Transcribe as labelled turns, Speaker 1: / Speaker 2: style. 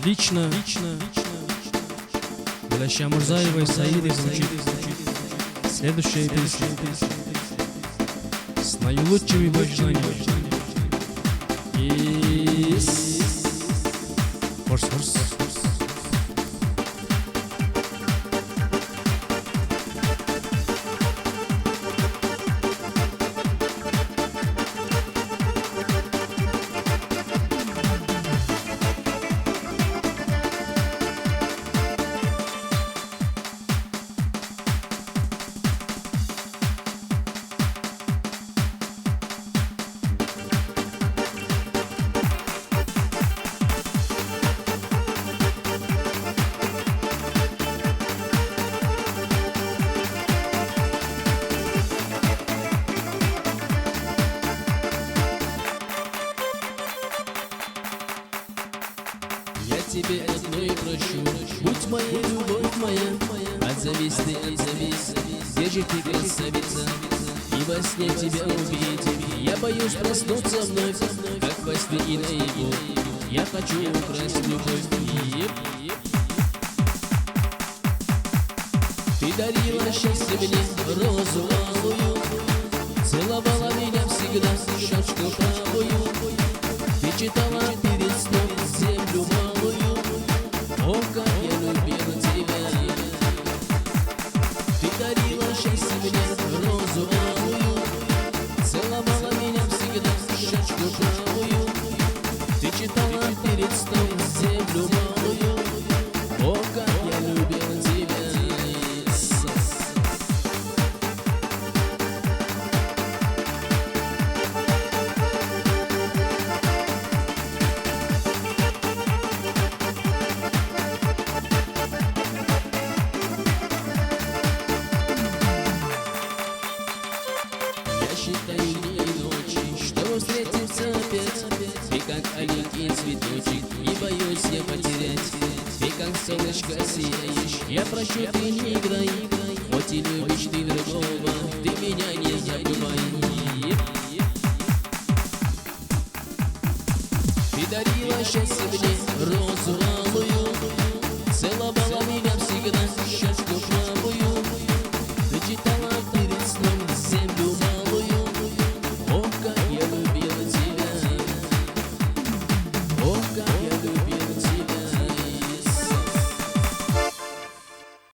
Speaker 1: Лично для Шамурзаевой Саиды звучит следующая песня с наилучшими пожеланиями. И Хорс.
Speaker 2: Я тебе одной прошу, будь моя любовь моя, отзовись ты, отзовись, где же ты, красавица? И во сне тебя увидеть, я боюсь проснуться вновь, как во сне и наяву. Я хочу украсть любовь. Ты дарила счастье мне, розу алую, целовала меня всегда, щечку правую. Ты читала перед сном землю малую, о, как я любила тебя. Ты дарила счастье мне, розу алую, целовала меня всегда, щечку правую. Ты читала перед сном землю малую, о, как я любила тебя. Считай дни и ночи, что встретимся опять. Ты как аленький цветочек, не боюсь я потерять. Ты как солнышко сияешь, я прощу, ты не играй. Хоть и любишь ты другого, ты меня не забывай. Ты дарила счастье мне,